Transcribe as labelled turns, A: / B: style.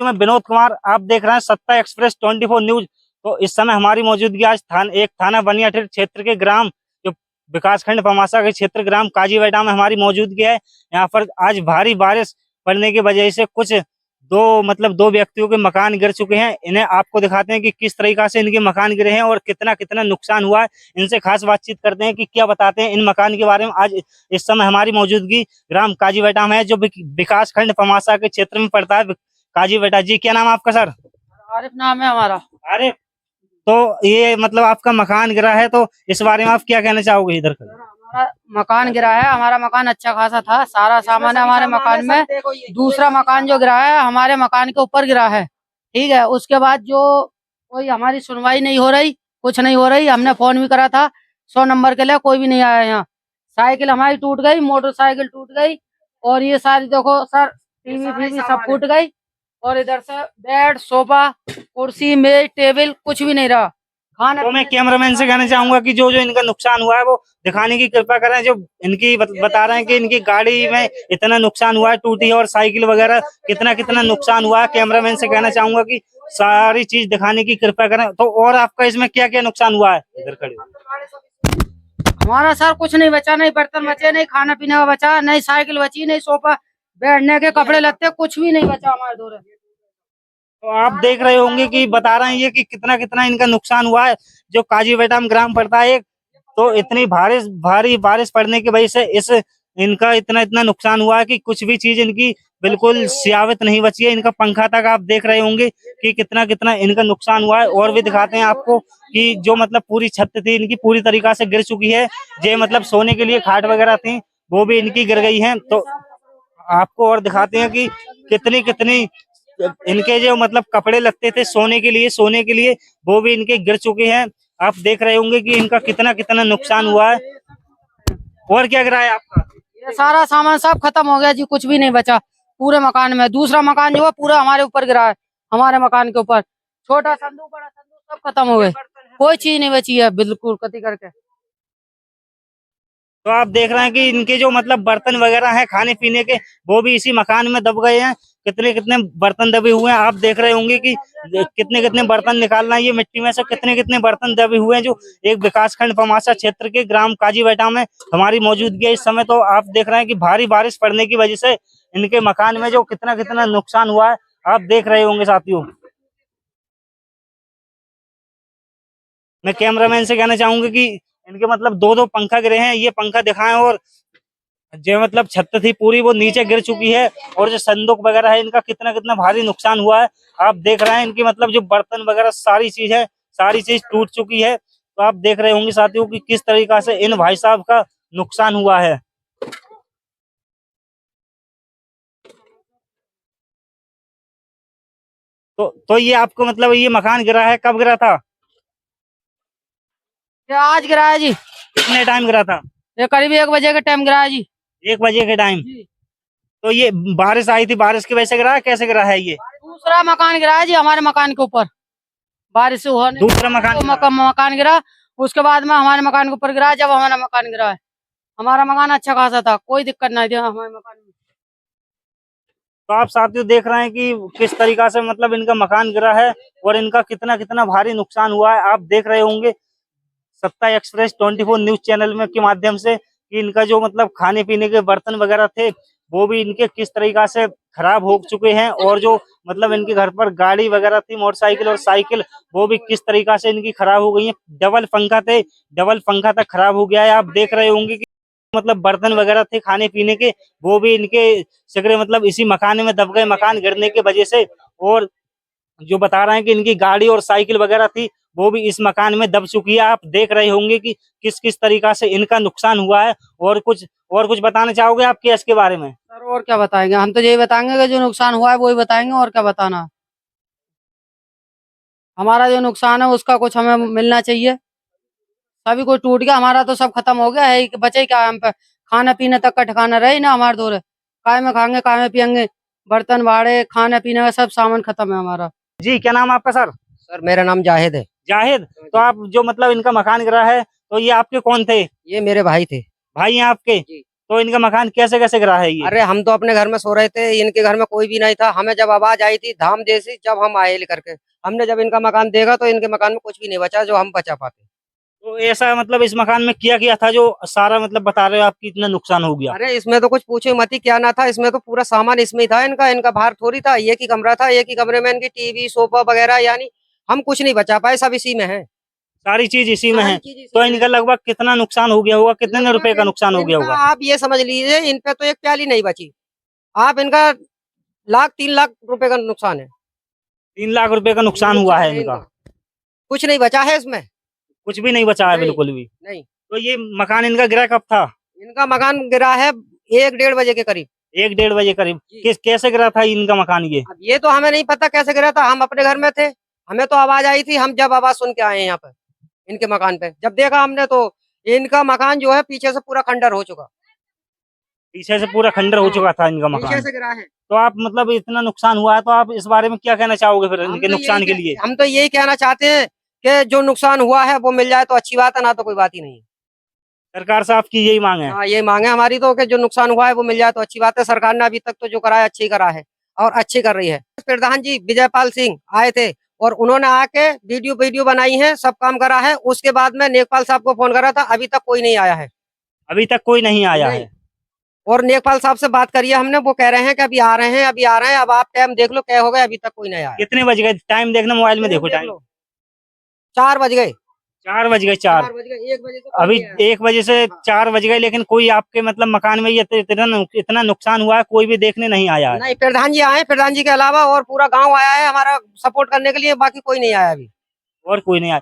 A: मैं विनोद कुमार, आप देख रहे हैं सत्ता एक्सप्रेस 24 न्यूज। तो इस समय हमारी मौजूदगी आज थाना बनियाठिर क्षेत्र के ग्राम जो विकासखंड पमासा के क्षेत्र ग्राम काजीबेटा में हमारी मौजूदगी है। यहाँ पर आज भारी बारिश पड़ने की वजह से कुछ दो व्यक्तियों के मकान गिर चुके हैं। इन्हें आपको दिखाते हैं कि किस तरीका से इनके मकान गिरे हैं और कितना कितना नुकसान हुआ है। इनसे खास बातचीत करते हैं कि क्या बताते हैं इन मकान के बारे में। आज इस समय हमारी मौजूदगी ग्राम काजीबेटा में है जो विकास खंड पमासा के क्षेत्र में पड़ता है। काजीबेटा जी, क्या नाम है आपका सर?
B: आरिफ नाम है हमारा।
A: अरे, तो ये आपका मकान गिरा है, तो इस बारे में आप क्या कहना चाहोगे? इधर का
B: हमारा मकान गिरा है। हमारा मकान अच्छा खासा था, सारा सामान है हमारे मकान में। दूसरा मकान जो गिरा है हमारे मकान के ऊपर गिरा है, ठीक है। उसके बाद जो कोई हमारी सुनवाई नहीं हो रही, कुछ नहीं हो रही। हमने फोन भी करा था 100 नंबर के लिए, कोई भी नहीं आया यहाँ। साइकिल हमारी टूट गई, मोटरसाइकिल टूट गई, और ये सारी देखो सर टीवी सब फूट गई। और इधर से बेड, सोफा, कुर्सी, मेज, टेबल कुछ भी नहीं रहा। खाना
A: तो मैं कैमरामैन से कहना चाहूंगा कि जो जो इनका नुकसान हुआ है वो दिखाने की कृपा करें। जो इनकी बता रहे हैं कि इनकी गाड़ी में इतना नुकसान हुआ है, टूटी है, और साइकिल वगैरह कितना कितना नुकसान हुआ है। कैमरामैन से कहना चाहूंगा कि सारी चीज दिखाने की कृपा करें। तो और आपका इसमें क्या क्या नुकसान हुआ है? इधर खड़े
B: हमारा सर कुछ नहीं बचा, नहीं बर्तन बचे, नहीं खाना पीने का बचा, नहीं साइकिल बची, नहीं सोफा, बैठने के कपड़े लगते, कुछ भी नहीं बचा हमारे दूर।
A: तो आप देख रहे होंगे कि बता रहे हैं ये कि कितना कितना इनका नुकसान हुआ है। जो काजीबेटा में ग्राम पड़ता है, तो इतनी भारी बारिश पड़ने की वजह से इनका इतना इतना नुकसान हुआ है कि कुछ भी चीज इनकी बिल्कुल सियावत नहीं बची है। इनका पंखा तक आप देख रहे होंगे कि कितना कितना इनका नुकसान हुआ है। और भी दिखाते हैं आपको कि जो पूरी छत थी इनकी पूरी तरीका से गिर चुकी है। जो सोने के लिए खाट वगैरह थी वो भी इनकी गिर गई है। तो आपको और दिखाते हैं कि कितनी कितनी इनके जो कपड़े लगते थे सोने के लिए वो भी इनके गिर चुके हैं। आप देख रहे होंगे कि इनका कितना कितना नुकसान हुआ है। और क्या गिरा है आपका?
B: ये सारा सामान सब खत्म हो गया जी, कुछ भी नहीं बचा पूरे मकान में। दूसरा मकान जो है पूरा हमारे ऊपर गिरा है, हमारे मकान के ऊपर। छोटा संदूक, बड़ा संदूक सब खत्म हो गए, कोई चीज नहीं बची है बिल्कुल कति करके।
A: तो आप देख रहे हैं कि इनके जो बर्तन वगैरह हैं खाने पीने के, वो भी इसी मकान में दब गए हैं। कितने कितने बर्तन दबे हुए हैं। आप देख रहे होंगे कि कितने कितने बर्तन निकालना है ये मिट्टी में से, कितने कितने बर्तन दबे हुए हैं। जो एक विकासखंड पमासा क्षेत्र के ग्राम काजीबेटा में हमारी मौजूदगी है इस समय। तो आप देख रहे हैं कि भारी बारिश पड़ने की वजह से इनके मकान में जो कितना कितना नुकसान हुआ है आप देख रहे होंगे साथियों। मैं कैमरामैन से कहना चाहूंगा कि इनके दो दो पंखा गिरे हैं, ये पंखा दिखाएं। और जो छत थी पूरी वो नीचे गिर चुकी है। और जो संदूक वगैरह है इनका कितना कितना भारी नुकसान हुआ है। आप देख रहे हैं इनकी जो बर्तन वगैरह सारी चीज है, सारी चीज टूट चुकी है। तो आप देख रहे होंगे साथियों कि किस तरीका से इन भाई साहब का नुकसान हुआ है। तो ये आपको ये मकान गिरा है, कब गिरा था?
B: ये आज गिरा है जी।
A: कितने टाइम गिरा था?
B: ये करीब 1 बजे के टाइम गिरा है जी।
A: 1 बजे के टाइम? तो ये बारिश आई थी, बारिश की वजह से गिरा है, कैसे गिरा है ये?
B: दूसरा मकान गिरा है जी हमारे मकान के ऊपर, बारिश से होने
A: दूसरा
B: मकान गिरा। उसके बाद में हमारे मकान के ऊपर गिरा। जब हमारा मकान गिरा है, हमारा मकान अच्छा खासा था, कोई दिक्कत नहीं थी हमारे मकान में।
A: तो आप साथियों देख रहे हैं कि किस तरीका से इनका मकान गिरा है और इनका कितना कितना भारी नुकसान हुआ है। आप देख रहे होंगे सत्ता एक्सप्रेस 24 न्यूज चैनल में के माध्यम से कि इनका जो खाने पीने के बर्तन वगैरह थे वो भी इनके किस तरीका से खराब हो चुके हैं। और जो इनके घर पर गाड़ी वगैरह थी, मोटरसाइकिल और साइकिल, वो भी किस तरीका से इनकी खराब हो गई है। डबल पंखा तक खराब हो गया है। आप देख रहे होंगे कि बर्तन वगैरह थे खाने पीने के, वो भी इनके सिगरे इसी मकान में दब गए मकान गिरने की वजह से। और जो बता रहे हैं कि इनकी गाड़ी और साइकिल वगैरह थी वो भी इस मकान में दब चुकी है। आप देख रहे होंगे कि किस किस तरीका से इनका नुकसान हुआ है। और कुछ बताना चाहोगे आप केस के बारे में?
B: सर और क्या बताएंगे, हम तो यही बताएंगे कि जो नुकसान हुआ है वही बताएंगे, और क्या बताना। हमारा जो नुकसान है उसका कुछ हमें मिलना चाहिए। सभी कुछ टूट गया, हमारा तो सब खत्म हो गया है। बचे क्या हम पे? खाना पीने तक का ठिकाना रहे ना हमारे दौरे। काय में खाएंगे, काय में पियेंगे, बर्तन भाड़े, खाने पीने का सब सामान खत्म है हमारा।
A: जी, क्या नाम है आपका सर?
C: सर मेरा नाम जाहिद है।
A: जाहिद, तो आप जो इनका मकान गिरा है, तो ये आपके कौन थे?
C: ये मेरे भाई थे।
A: भाई हैं आपके?
C: जी।
A: तो इनका मकान कैसे कैसे गिरा है ये?
C: अरे हम तो अपने घर में सो रहे थे, इनके घर में कोई भी नहीं था। हमें जब आवाज आई थी धाम जैसी, जब हम आए लेकर के, हमने जब इनका मकान देखा तो इनके मकान में कुछ भी नहीं बचा जो हम बचा पाते।
A: तो ऐसा मतलब इस मकान में किया गया था जो सारा मतलब बता रहे हो आपकी इतना नुकसान हो गया?
C: अरे इसमें तो कुछ पूछो मत ही, क्या ना था इसमें, तो पूरा सामान इसमें ही था इनका बाहर थोड़ी था। एक ही कमरा था, एक ही कमरे में इनकी टीवी सोफा वगैरह, यानी हम कुछ नहीं बचा पाए, सब इसी में है।
A: सारी चीज इसी में है।
C: सारी चीज इसी
A: तो
C: में
A: इनका
C: है।
A: लगभग कितना नुकसान हो गया होगा, कितने रुपए का नुकसान हो गया
C: इनका
A: होगा?
C: आप ये समझ लीजिए, इन पे तो एक प्याली नहीं बची। आप इनका 3 लाख रुपए का नुकसान है।
A: 3 लाख रुपए का नुकसान हुआ है इनका?
C: कुछ नहीं बचा है इसमें,
A: कुछ भी नहीं बचा है
C: नहीं।
A: बिल्कुल भी?
C: नहीं।
A: तो ये मकान इनका गिरा कब था?
C: इनका मकान गिरा है 1-1:30 बजे के करीब।
A: 1-1:30 बजे करीब?
C: जी।
A: कैसे गिरा था इनका मकान ये?
C: अब ये तो हमें नहीं पता कैसे गिरा था, हम अपने घर में थे, हमें तो आवाज आई थी, हम जब आवाज सुन के आए हैं यहाँ पे इनके मकान पे, जब देखा हमने तो इनका मकान जो है पीछे से पूरा खंडर हो चुका।
A: पीछे से पूरा खंडर हो चुका था इनका
C: पीछे
A: मकान?
C: से गिरा है।
A: तो आप मतलब इतना नुकसान हुआ है तो आप इस बारे में क्या कहना चाहोगे फिर इनके नुकसान के लिए?
C: हम तो यही कहना चाहते हैं कि जो नुकसान हुआ है वो मिल जाए तो अच्छी बात है, ना तो कोई बात ही नहीं है।
A: सरकार से आपकी यही मांग है?
C: हाँ, ये मांगे हमारी तो कि जो नुकसान हुआ है वो मिल जाए तो अच्छी बात है। सरकार ने अभी तक तो जो करा है अच्छी करा है और अच्छी कर रही है। प्रधान जी विजयपाल सिंह आए थे और उन्होंने आके वीडियो बनाई है, सब काम करा है। उसके बाद में नेकपाल साहब को फोन करा था, अभी तक कोई नहीं आया है।
A: अभी तक कोई नहीं आया
C: नहीं।
A: है?
C: और नेकपाल साहब से बात करिए हमने, वो कह रहे हैं कि अभी आ रहे हैं, अभी आ रहे हैं। अब आप टाइम देख लो क्या हो गया, अभी तक कोई नहीं आया।
A: कितने बज गए? टाइम देखना, मोबाइल में देखो
C: देख
A: टाइम।
C: लो, 4 बज गए।
A: 4 बज गए? 4
C: बज गए, 1 बजे से कोई
A: अभी
C: नहीं आया।
A: 1 बजे से 4 बज गए, लेकिन कोई आपके मतलब मकान में ये इतना नुकसान हुआ है, कोई भी देखने नहीं आया है?
C: नहीं, प्रधान जी आए, प्रधान जी के अलावा और पूरा गांव आया है हमारा सपोर्ट करने के लिए, बाकी कोई नहीं आया अभी।
A: और कोई नहीं आया?